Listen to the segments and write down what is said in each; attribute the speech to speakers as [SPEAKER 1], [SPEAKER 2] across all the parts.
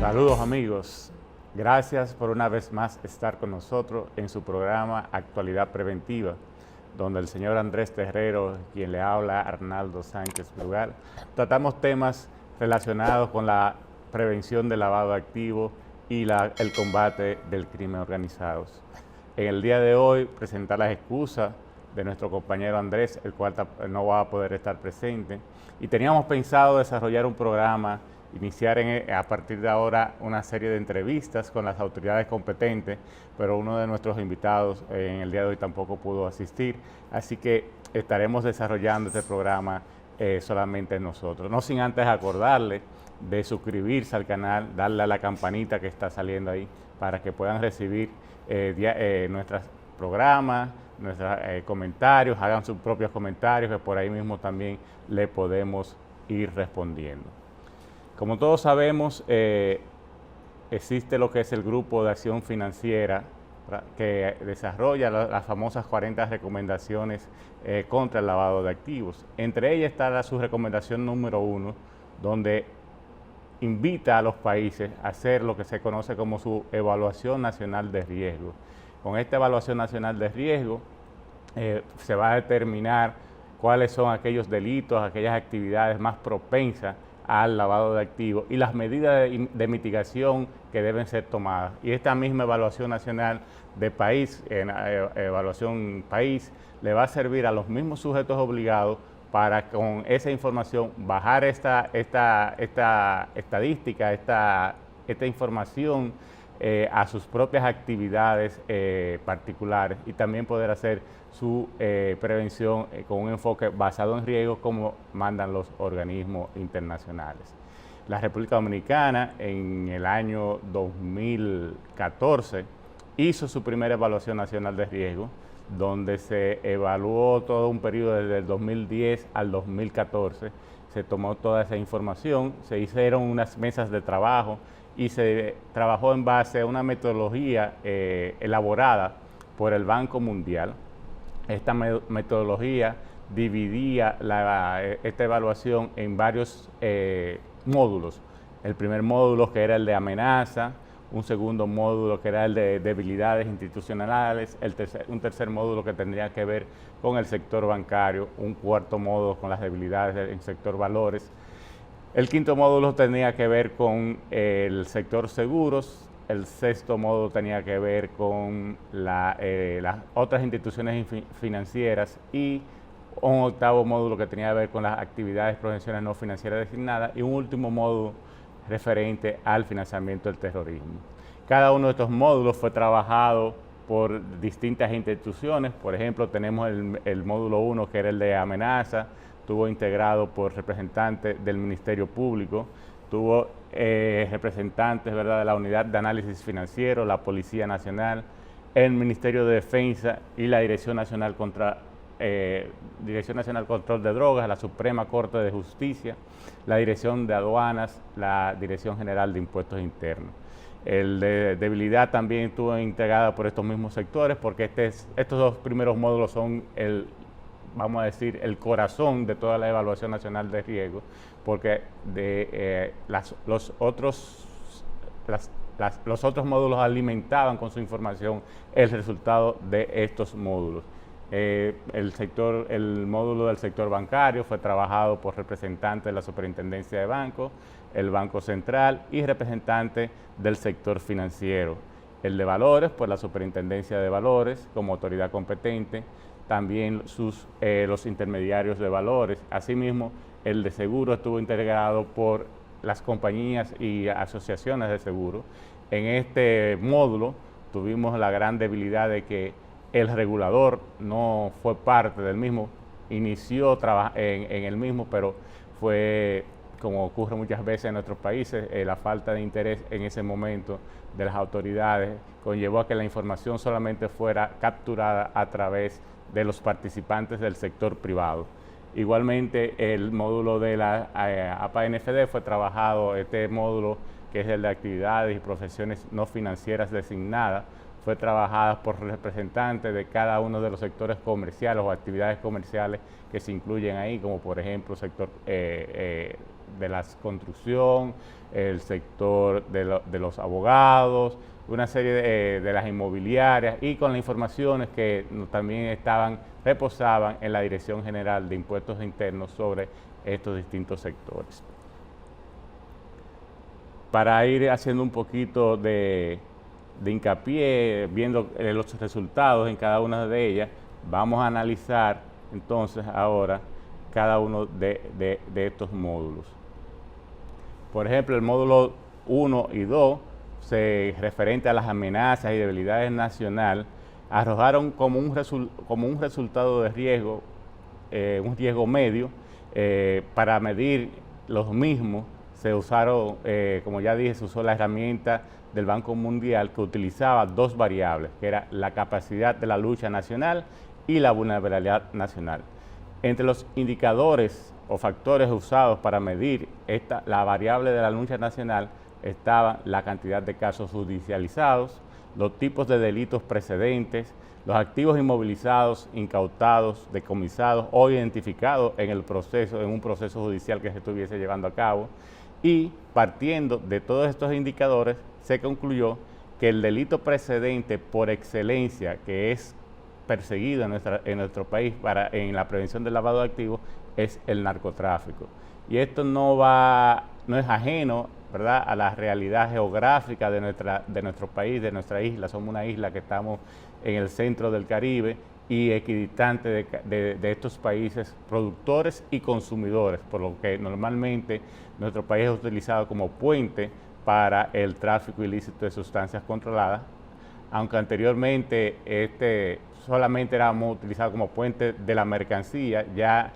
[SPEAKER 1] Saludos amigos, gracias por una vez más estar con nosotros en su programa Actualidad Preventiva, donde el señor Andrés Terrero, quien le habla, Arnaldo Sánchez Brugal, tratamos temas relacionados con la prevención del lavado de activos y el combate del crimen organizado. En el día de hoy presentar las excusas de nuestro compañero Andrés, el cual no va a poder estar presente, y teníamos pensado desarrollar un programa, iniciar a partir de ahora una serie de entrevistas con las autoridades competentes, pero uno de nuestros invitados en el día de hoy tampoco pudo asistir, así que estaremos desarrollando este programa solamente nosotros. No sin antes acordarle de suscribirse al canal, darle a la campanita que está saliendo ahí para que puedan recibir nuestros programas, nuestros comentarios, hagan sus propios comentarios, que por ahí mismo también le podemos ir respondiendo. Como todos sabemos, existe lo que es el Grupo de Acción Financiera que desarrolla las famosas 40 recomendaciones contra el lavado de activos. Entre ellas está su recomendación número 1, donde invita a los países a hacer lo que se conoce como su evaluación nacional de riesgo. Con esta evaluación nacional de riesgo se va a determinar cuáles son aquellos delitos, aquellas actividades más propensas al lavado de activos y las medidas de mitigación que deben ser tomadas. Y esta misma evaluación nacional de país, evaluación país, le va a servir a los mismos sujetos obligados para con esa información bajar esta estadística, esta información a sus propias actividades particulares y también poder hacer su prevención con un enfoque basado en riesgos como mandan los organismos internacionales. La República Dominicana en el año 2014 hizo su primera evaluación nacional de riesgo, donde se evaluó todo un periodo desde el 2010 al 2014, se tomó toda esa información, se hicieron unas mesas de trabajo y se trabajó en base a una metodología elaborada por el Banco Mundial. Esta metodología dividía esta evaluación en varios módulos. El primer módulo, que era el de amenaza, un segundo módulo que era el de debilidades institucionales, un tercer módulo que tendría que ver con el sector bancario, un cuarto módulo con las debilidades del sector valores. El quinto módulo tenía que ver con el sector seguros, el sexto módulo tenía que ver con las otras instituciones financieras y un octavo módulo que tenía que ver con las actividades profesionales no financieras designadas y un último módulo referente al financiamiento del terrorismo. Cada uno de estos módulos fue trabajado por distintas instituciones. Por ejemplo, tenemos el módulo 1, que era el de amenaza, estuvo integrado por representantes del Ministerio Público, tuvo representantes, ¿verdad?, de la Unidad de Análisis Financiero, la Policía Nacional, el Ministerio de Defensa y la Dirección Nacional Control de Drogas, la Suprema Corte de Justicia, la Dirección de Aduanas, la Dirección General de Impuestos Internos. El de debilidad también estuvo integrado por estos mismos sectores, porque estos dos primeros módulos son vamos a decir, el corazón de toda la evaluación nacional de riesgo, porque los otros módulos alimentaban con su información el resultado de estos módulos. El módulo del sector bancario fue trabajado por representantes de la Superintendencia de Bancos, el Banco Central y representantes del sector financiero. El de valores, por la Superintendencia de Valores como autoridad competente, también los intermediarios de valores. Asimismo, el de seguro estuvo integrado por las compañías y asociaciones de seguro. En este módulo tuvimos la gran debilidad de que el regulador no fue parte del mismo, inició en el mismo, pero fue, como ocurre muchas veces en nuestros países, la falta de interés en ese momento de las autoridades conllevó a que la información solamente fuera capturada a través de los participantes del sector privado. Igualmente, el módulo de la APA-NFD fue trabajado, este módulo que es el de actividades y profesiones no financieras designadas, fue trabajada por representantes de cada uno de los sectores comerciales o actividades comerciales que se incluyen ahí, como por ejemplo sector de la construcción, el sector de los abogados, una serie de las inmobiliarias y con las informaciones que también reposaban en la Dirección General de Impuestos Internos sobre estos distintos sectores. Para ir haciendo un poquito de hincapié, viendo los resultados en cada una de ellas, vamos a analizar entonces ahora cada uno de estos módulos. Por ejemplo, el módulo 1 y 2, referente a las amenazas y debilidades nacional, arrojaron como un resultado de riesgo, un riesgo medio. Para medir los mismos se usaron, como ya dije, se usó la herramienta del Banco Mundial que utilizaba dos variables, que era la capacidad de la lucha nacional y la vulnerabilidad nacional. Entre los indicadores o factores usados para medir la variable de la lucha nacional estaban la cantidad de casos judicializados, los tipos de delitos precedentes, los activos inmovilizados, incautados, decomisados o identificados en un proceso judicial que se estuviese llevando a cabo. Y partiendo de todos estos indicadores, se concluyó que el delito precedente por excelencia que es perseguido en nuestro país en la prevención del lavado de activos es el narcotráfico. Y esto no es ajeno, ¿verdad?, a la realidad geográfica de nuestro país, de nuestra isla. Somos una isla que estamos en el centro del Caribe y equidistante de estos países productores y consumidores, por lo que normalmente nuestro país es utilizado como puente para el tráfico ilícito de sustancias controladas, aunque anteriormente solamente éramos utilizados como puente de la mercancía. Ya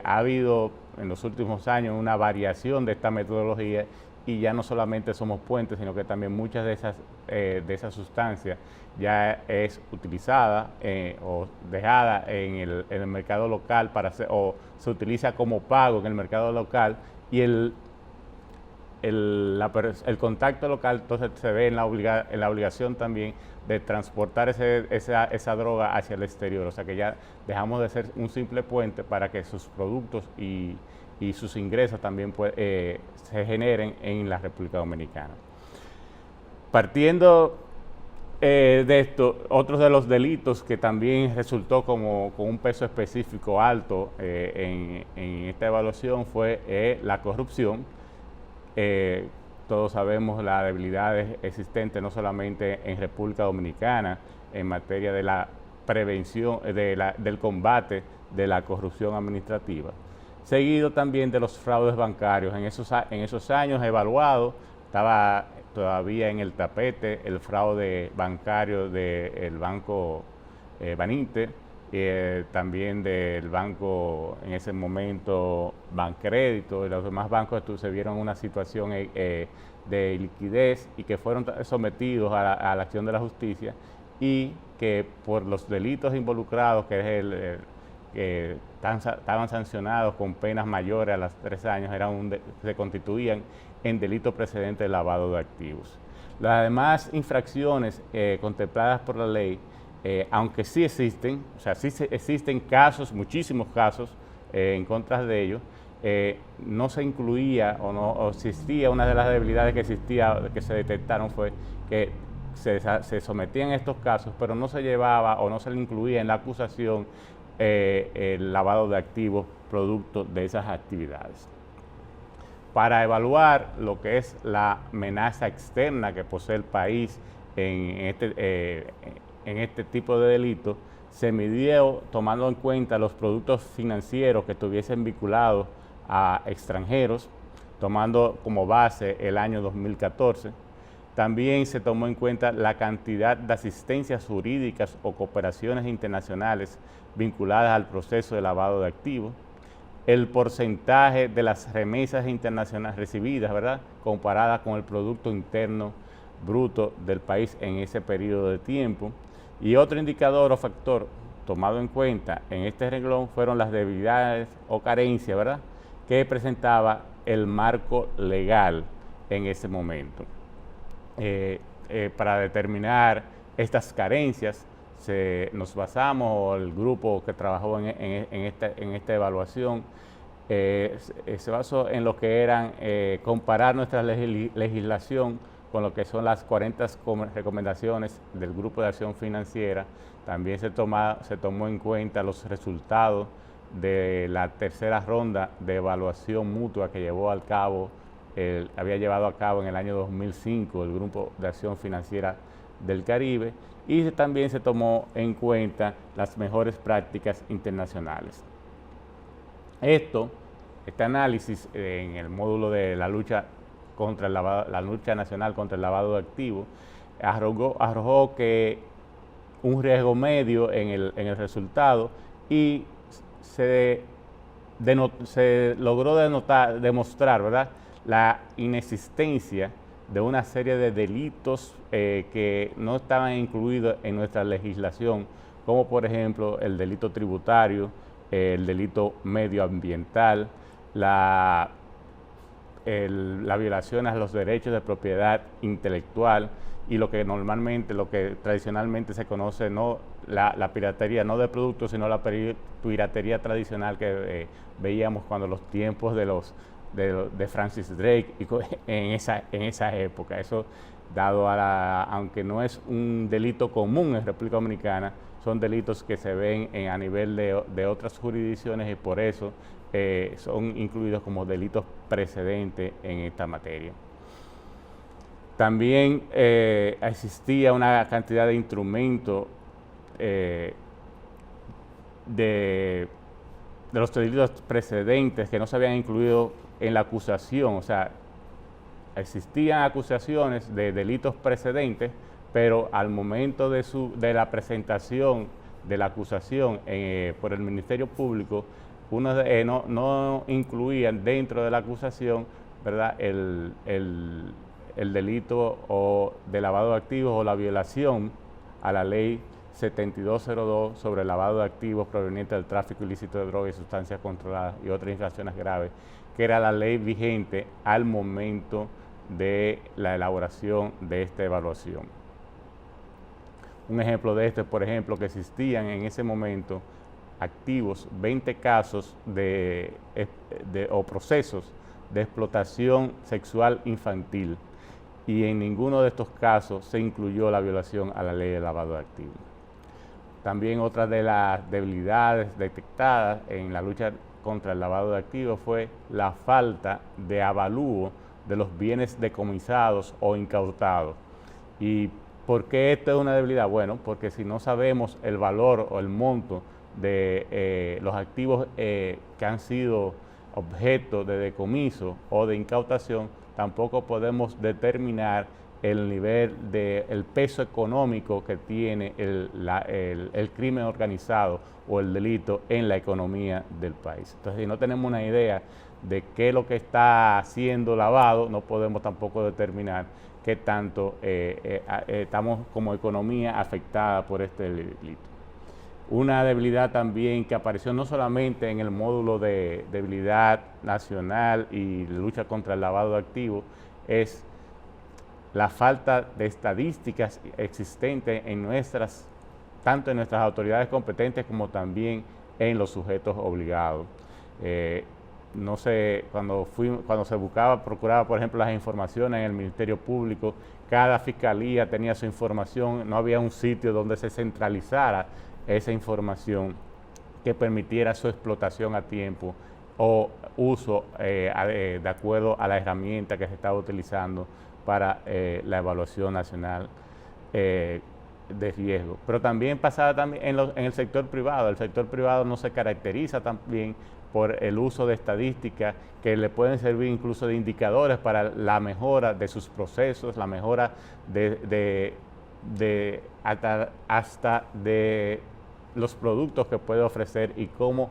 [SPEAKER 1] ha habido en los últimos años una variación de esta metodología y ya no solamente somos puentes, sino que también muchas de esas sustancias ya es utilizada o dejada en el mercado local o se utiliza como pago en el mercado local, y el contacto local entonces se ve en la obligación también de transportar esa droga hacia el exterior. O sea que ya dejamos de ser un simple puente para que sus productos y sus ingresos también se generen en la República Dominicana. Partiendo de esto, otros de los delitos que también resultó con un peso específico alto en esta evaluación fue la corrupción. Todos sabemos las debilidades existentes no solamente en República Dominicana en materia de la prevención, del combate de la corrupción administrativa, seguido también de los fraudes bancarios. En esos años evaluados estaba todavía en el tapete el fraude bancario del Banco Baninter, también del banco en ese momento Bancrédito, y los demás bancos se vieron en una situación de liquidez y que fueron sometidos a la acción de la justicia, y que por los delitos involucrados, que estaban sancionados con penas mayores a los 3 años, se constituían en delito precedente de lavado de activos. Las demás infracciones contempladas por la ley, aunque sí existen, o sea, sí existen casos, muchísimos casos en contra de ellos, no se incluía o existía una de las debilidades que se detectaron fue que se sometían estos casos, pero no se llevaba o no se le incluía en la acusación el lavado de activos producto de esas actividades. Para evaluar lo que es la amenaza externa que posee el país en este tipo de delitos, se midió tomando en cuenta los productos financieros que estuviesen vinculados a extranjeros, tomando como base el año 2014. También se tomó en cuenta la cantidad de asistencias jurídicas o cooperaciones internacionales vinculadas al proceso de lavado de activos, el porcentaje de las remesas internacionales recibidas, ¿verdad?, comparadas con el Producto Interno Bruto del país en ese periodo de tiempo. Y otro indicador o factor tomado en cuenta en este renglón fueron las debilidades o carencias, ¿verdad?, que presentaba el marco legal en ese momento. Para determinar estas carencias, nos basamos, o el grupo que trabajó en esta evaluación, se basó en lo que eran comparar nuestra legislación con lo que son las 40 recomendaciones del Grupo de Acción Financiera. También se tomó en cuenta los resultados de la tercera ronda de evaluación mutua que había llevado a cabo en el año 2005 el Grupo de Acción Financiera del Caribe, y también se tomó en cuenta las mejores prácticas internacionales. Este análisis en el módulo de la lucha nacional contra el lavado de activos arrojó que un riesgo medio en el resultado, y se logró demostrar, ¿verdad?, la inexistencia de una serie de delitos que no estaban incluidos en nuestra legislación, como por ejemplo el delito tributario, el delito medioambiental, la violación a los derechos de propiedad intelectual, y lo que tradicionalmente se conoce, no la piratería, no de productos, sino la piratería tradicional que veíamos cuando los tiempos de Francis Drake en esa época. Eso, aunque no es un delito común en República Dominicana, son delitos que se ven a nivel de otras jurisdicciones, y por eso son incluidos como delitos precedentes en esta materia. También existía una cantidad de instrumentos de los delitos precedentes que no se habían incluido en la acusación. O sea, existían acusaciones de delitos precedentes, pero al momento de la presentación de la acusación por el Ministerio Público, no incluían dentro de la acusación, ¿verdad?, el delito de lavado de activos o la violación a la ley 7202 sobre el lavado de activos provenientes del tráfico ilícito de drogas y sustancias controladas y otras infracciones graves, que era la ley vigente al momento de la elaboración de esta evaluación. Un ejemplo de esto es, por ejemplo, que existían en ese momento activos 20 casos o procesos de explotación sexual infantil, y en ninguno de estos casos se incluyó la violación a la ley de lavado de activos. También otra de las debilidades detectadas en la lucha contra el lavado de activos fue la falta de avalúo de los bienes decomisados o incautados. ¿Y por qué esto es una debilidad? Bueno, porque si no sabemos el valor o el monto de los activos que han sido objeto de decomiso o de incautación, tampoco podemos determinar el nivel el peso económico que tiene el crimen organizado o el delito en la economía del país. Entonces, si no tenemos una idea de qué es lo que está siendo lavado, no podemos tampoco determinar qué tanto estamos como economía afectada por este delito. Una debilidad también que apareció no solamente en el módulo de debilidad nacional y lucha contra el lavado de activos, es la falta de estadísticas existentes tanto en nuestras autoridades competentes como también en los sujetos obligados. No sé, cuando se procuraba, por ejemplo, las informaciones en el Ministerio Público, cada fiscalía tenía su información, no había un sitio donde se centralizara esa información que permitiera su explotación a tiempo o uso de acuerdo a la herramienta que se estaba utilizando para la evaluación nacional de riesgo. Pero también pasaba en el sector privado. El sector privado no se caracteriza también por el uso de estadísticas que le pueden servir incluso de indicadores para la mejora de sus procesos, la mejora hasta de los productos que puede ofrecer y cómo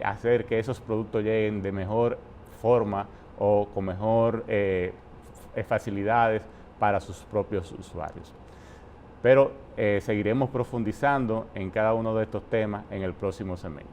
[SPEAKER 1] hacer que esos productos lleguen de mejor forma o con mejor facilidades para sus propios usuarios. Pero seguiremos profundizando en cada uno de estos temas en el próximo segmento.